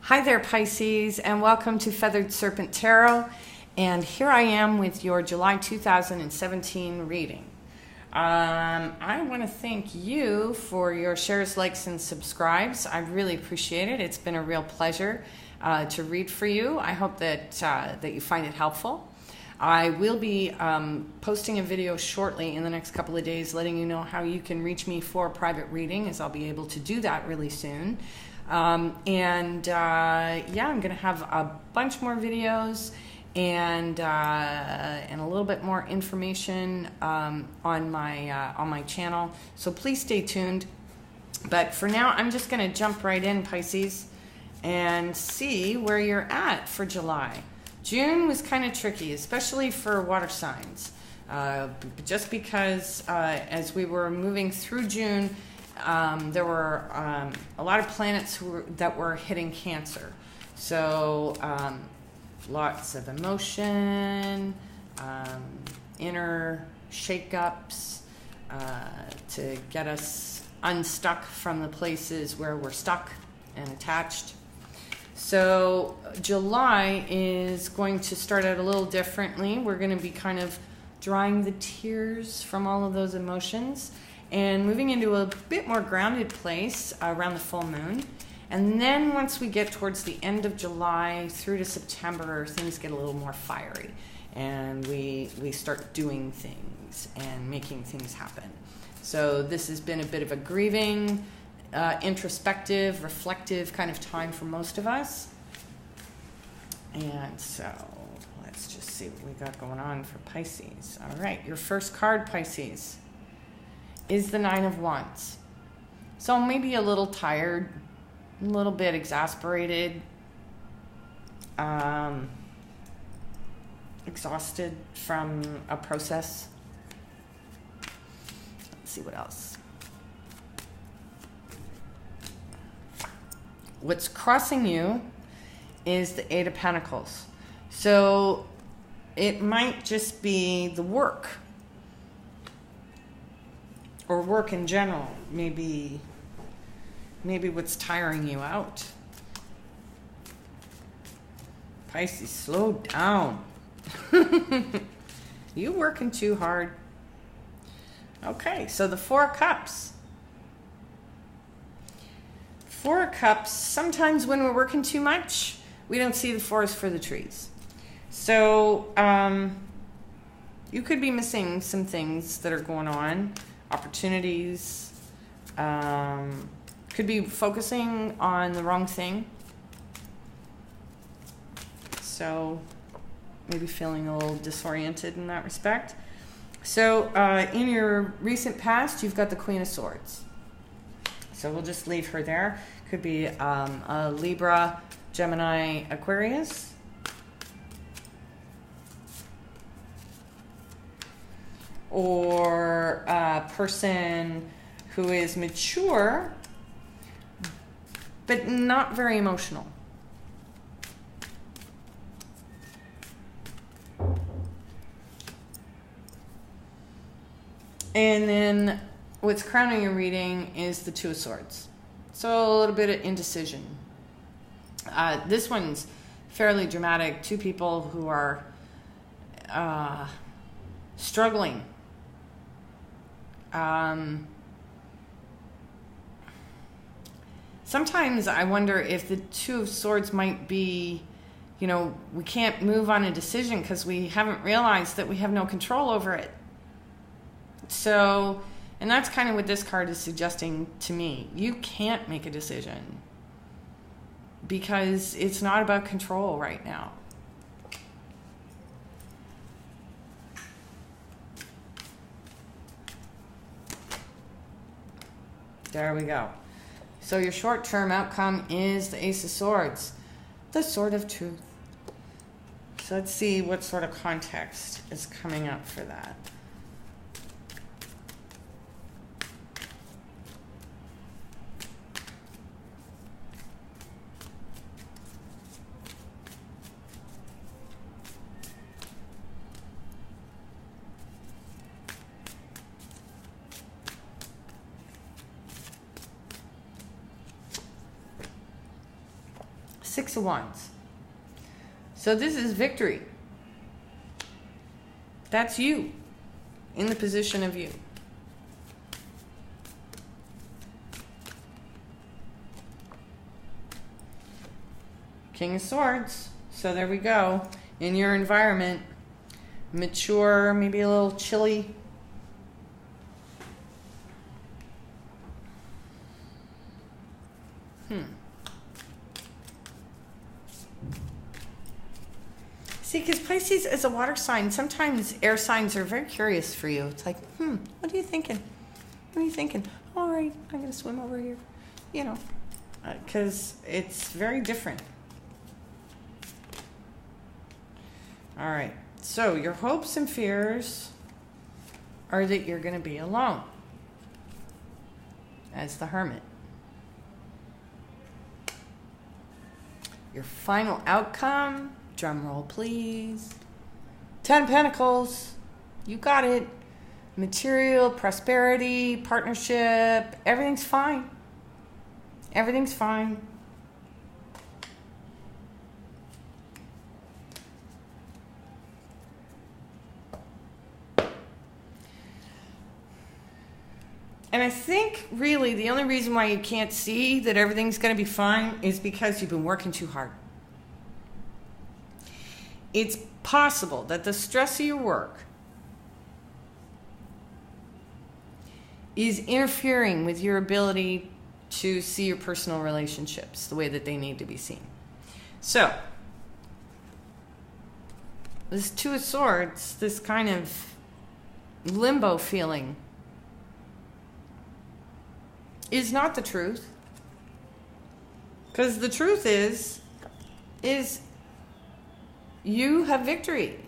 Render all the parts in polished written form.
Hi there, Pisces, and welcome to Feathered Serpent Tarot. And here I am with your July 2017 reading. I want to thank you for your shares, likes, and subscribes. I really appreciate it. It's been a real pleasure to read for you. I hope that that you find it helpful. I will be posting a video shortly in the next couple of days letting you know how you can reach me for a private reading, as I'll be able to do that really soon. Yeah, I'm going to have a bunch more videos and a little bit more information on my channel. So please stay tuned. But for now, I'm just going to jump right in, Pisces, and see where you're at for July. June was kind of tricky, especially for water signs, just because as we were moving through June, there were a lot of planets that were hitting Cancer. So lots of emotion, inner shakeups to get us unstuck from the places where we're stuck and attached. So July is going to start out a little differently. We're going to be kind of drying the tears from all of those emotions and moving into a bit more grounded place around the full moon. And then once we get towards the end of July through to September, things get a little more fiery. And we start doing things and making things happen. So this has been a bit of a grieving, introspective, reflective kind of time for most of us. And so let's just see what we got going on for Pisces. All right, your first card, Pisces, is the Nine of Wands. So maybe a little tired, a little bit exasperated, exhausted from a process. Let's see what else. What's crossing you is the Eight of Pentacles. So it might just be the work, or work in general. Maybe what's tiring you out. Pisces, slow down. You working too hard. Okay, so the Four of Cups. Four of Cups, sometimes when we're working too much, we don't see the forest for the trees. So you could be missing some things that are going on, opportunities. Could be focusing on the wrong thing. So maybe feeling a little disoriented in that respect. So in your recent past, you've got the Queen of Swords. So we'll just leave her there. Could be a Libra, Gemini, Aquarius. Or a person who is mature, but not very emotional. And then what's crowning your reading is the Two of Swords. So a little bit of indecision. This one's fairly dramatic. Two people who are struggling. Sometimes I wonder if the Two of Swords might be, we can't move on a decision because we haven't realized that we have no control over it. So, and that's kind of what this card is suggesting to me. You can't make a decision because it's not about control right now. There we go. So your short-term outcome is the Ace of Swords, the Sword of Truth. So let's see what sort of context is coming up for that. Six of Wands. So this is victory. That's you in the position of you. King of Swords. So there we go. In your environment, mature, maybe a little chilly. See, because Pisces is a water sign. Sometimes air signs are very curious for you. It's like, what are you thinking? What are you thinking? All right, I'm going to swim over here. You know, because it's very different. All right, so your hopes and fears are that you're going to be alone as the Hermit. Your final outcome, drum roll please. 10 of Pentacles, you got it. Material, prosperity, partnership, everything's fine. Everything's fine. And I think really the only reason why you can't see that everything's going to be fine is because you've been working too hard. It's possible that the stress of your work is interfering with your ability to see your personal relationships the way that they need to be seen. So, this Two of Swords, this kind of limbo feeling, is not the truth. Because the truth is you have victory.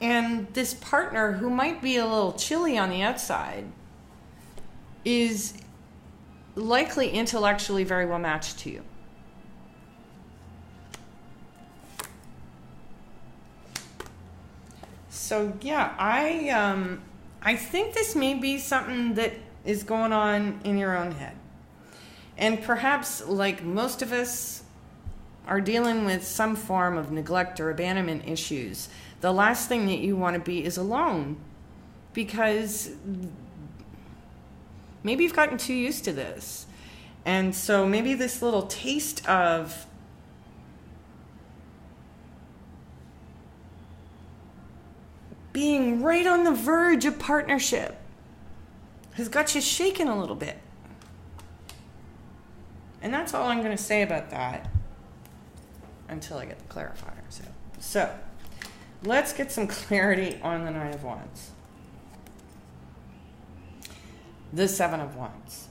And this partner who might be a little chilly on the outside is likely intellectually very well matched to you. So yeah, I think this may be something that is going on in your own head. And perhaps, like most of us, are dealing with some form of neglect or abandonment issues. The last thing that you want to be is alone, because maybe you've gotten too used to this. And so maybe this little taste of being right on the verge of partnership has got you shaking a little bit. And that's all I'm going to say about that until I get the clarifiers out. So, let's get some clarity on the Nine of Wands. The Seven of Wands.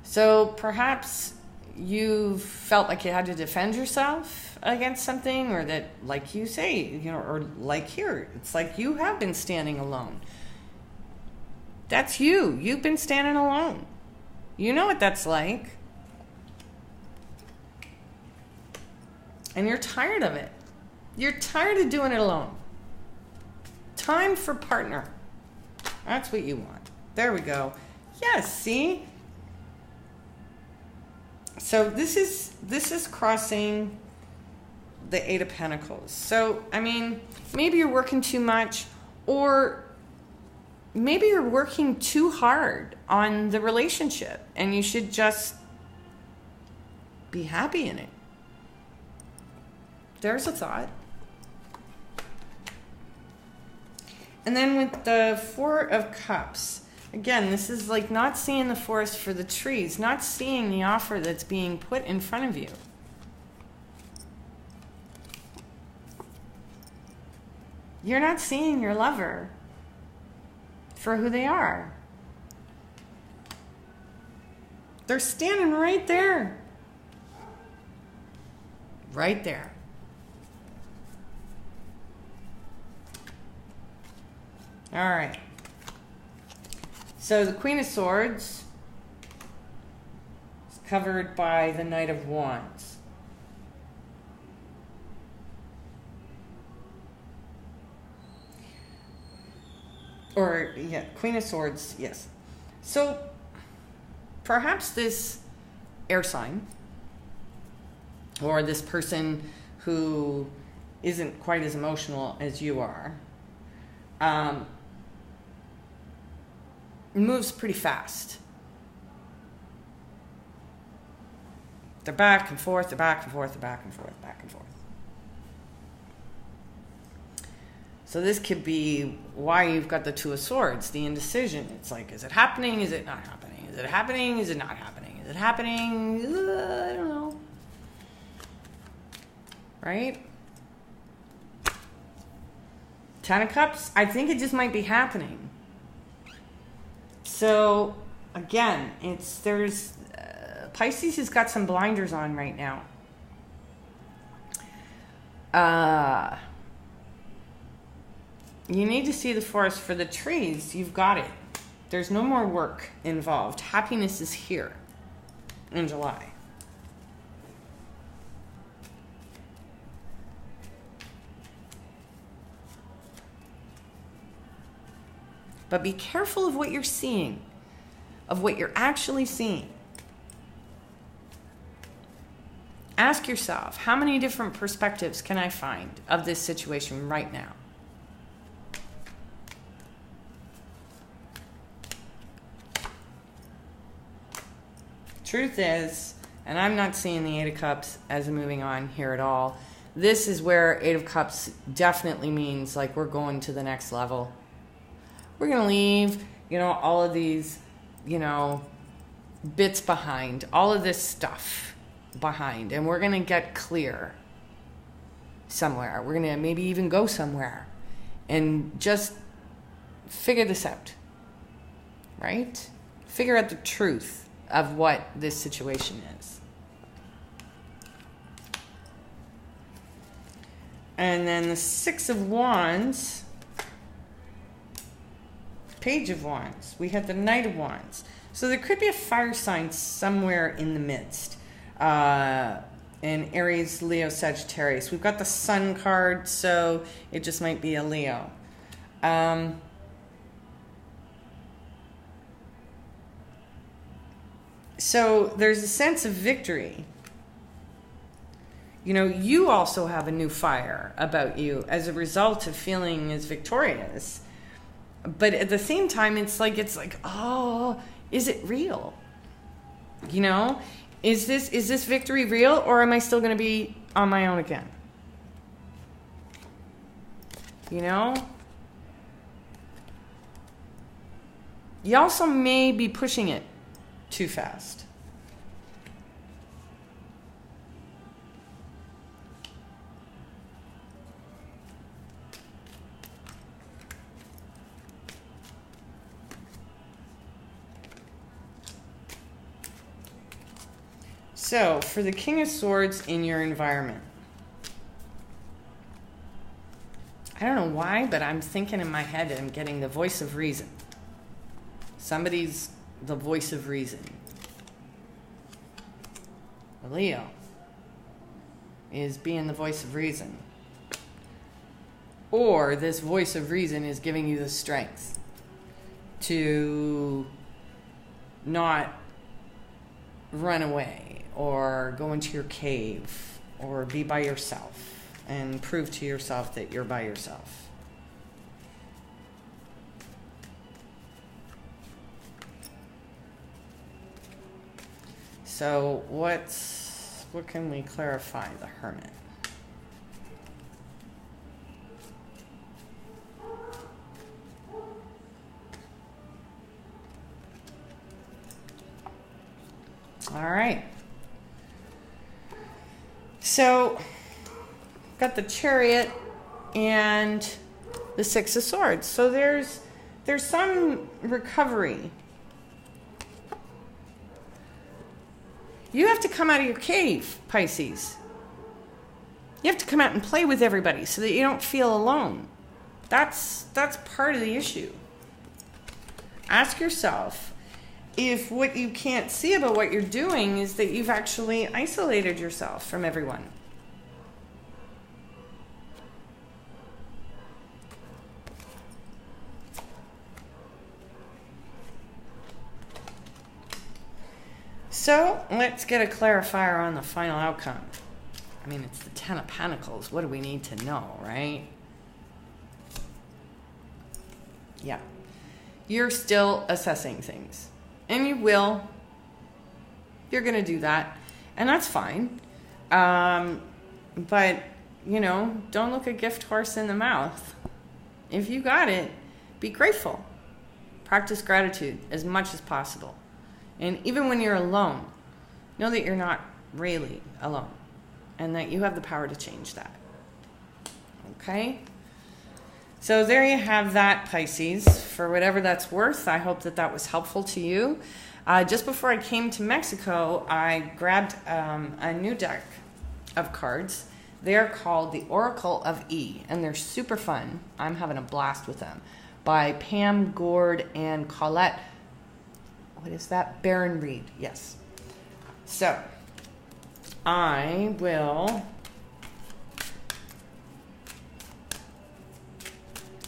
So, perhaps you felt like you had to defend yourself against something, or that, like you say, you know, or like here, it's like you have been standing alone. That's you. You've been standing alone. You know what that's like. And you're tired of it. You're tired of doing it alone. Time for partner. That's what you want. There we go. Yes, see? So this is crossing the Eight of Pentacles. So, I mean, maybe you're working too much, or maybe you're working too hard on the relationship and you should just be happy in it. There's a thought. And then with the Four of Cups, again, this is like not seeing the forest for the trees, not seeing the offer that's being put in front of you. You're not seeing your lover for who they are. They're standing right there. Right there. All right. So the Queen of Swords is covered by the Knight of Wands. Or, yeah, Queen of Swords, yes. So perhaps this air sign, or this person who isn't quite as emotional as you are, moves pretty fast. They're back and forth, they're back and forth, they're back and forth, back and forth. So this could be why you've got the Two of Swords, the indecision. It's like, is it happening? Is it not happening? Is it happening? Is it not happening? Is it happening? I don't know. Right? Ten of Cups, I think it just might be happening. So, again, Pisces has got some blinders on right now. You need to see the forest for the trees. You've got it. There's no more work involved. Happiness is here in July. But be careful of what you're seeing, of what you're actually seeing. Ask yourself, how many different perspectives can I find of this situation right now? Truth is, and I'm not seeing the Eight of Cups as a moving on here at all. This is where Eight of Cups definitely means like we're going to the next level. We're going to leave, all of these, bits behind, all of this stuff behind, and we're going to get clear somewhere. We're going to maybe even go somewhere and just figure this out, right? Figure out the truth of what this situation is. And then the Six of Wands, Page of Wands. We had the Knight of Wands. So there could be a fire sign somewhere in the midst. In Aries, Leo, Sagittarius. We've got the Sun card, so it just might be a Leo. So there's a sense of victory. You also have a new fire about you as a result of feeling as victorious. But at the same time, it's like, oh, is it real? Is this victory real, or am I still going to be on my own again? You also may be pushing it too fast. So, for the King of Swords in your environment, I don't know why, but I'm thinking in my head and I'm getting the voice of reason. Somebody's the voice of reason. Leo is being the voice of reason. Or this voice of reason is giving you the strength to not run away or go into your cave or be by yourself and prove to yourself that you're by yourself. So what can we clarify? The Hermit. All right. So, got the Chariot and the Six of Swords. So there's some recovery. You have to come out of your cave, Pisces. You have to come out and play with everybody so that you don't feel alone. That's part of the issue. Ask yourself if what you can't see about what you're doing is that you've actually isolated yourself from everyone. So let's get a clarifier on the final outcome. I mean, it's the Ten of Pentacles. What do we need to know, right? Yeah. You're still assessing things. And you will. You're going to do that. And that's fine. But, you know, don't look a gift horse in the mouth. If you got it, be grateful. Practice gratitude as much as possible. And even when you're alone, know that you're not really alone. And that you have the power to change that. Okay? So there you have that, Pisces. For whatever that's worth, I hope that that was helpful to you. Just before I came to Mexico, I grabbed a new deck of cards. They're called the Oracle of E, and they're super fun. I'm having a blast with them. By Pam Gord and Colette, what is that? Baron Reed, yes. So, I will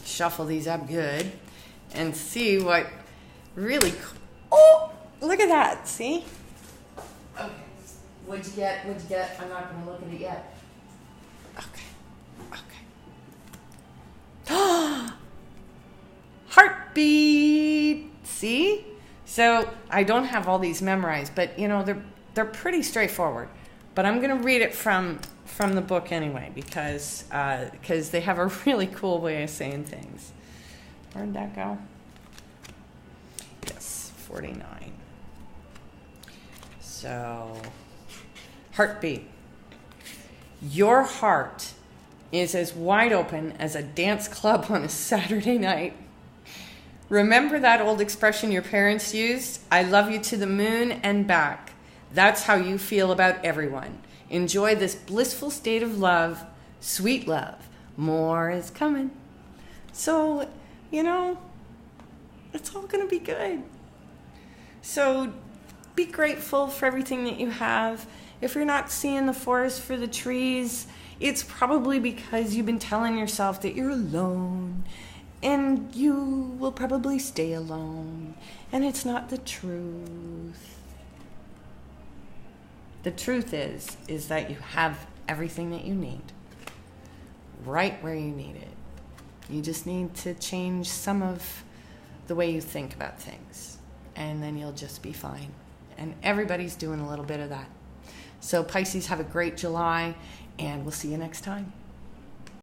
shuffle these up good and see what really... Oh, look at that, see? Okay, what'd you get? What'd you get? I'm not going to look at it yet. Okay. Heartbeat. See? So I don't have all these memorized, but you know they're pretty straightforward. But I'm going to read it from the book anyway because they have a really cool way of saying things. Where'd that go? Yes, 49. So, heartbeat. Your heart is as wide open as a dance club on a Saturday night. Remember that old expression your parents used? I love you to the moon and back. That's how you feel about everyone. Enjoy this blissful state of love, sweet love. More is coming. So, you know, it's all going to be good. So, be grateful for everything that you have. If you're not seeing the forest for the trees, it's probably because you've been telling yourself that you're alone. And you will probably stay alone. And it's not the truth. The truth is that you have everything that you need. Right where you need it. You just need to change some of the way you think about things. And then you'll just be fine. And everybody's doing a little bit of that. So Pisces, have a great July. And we'll see you next time.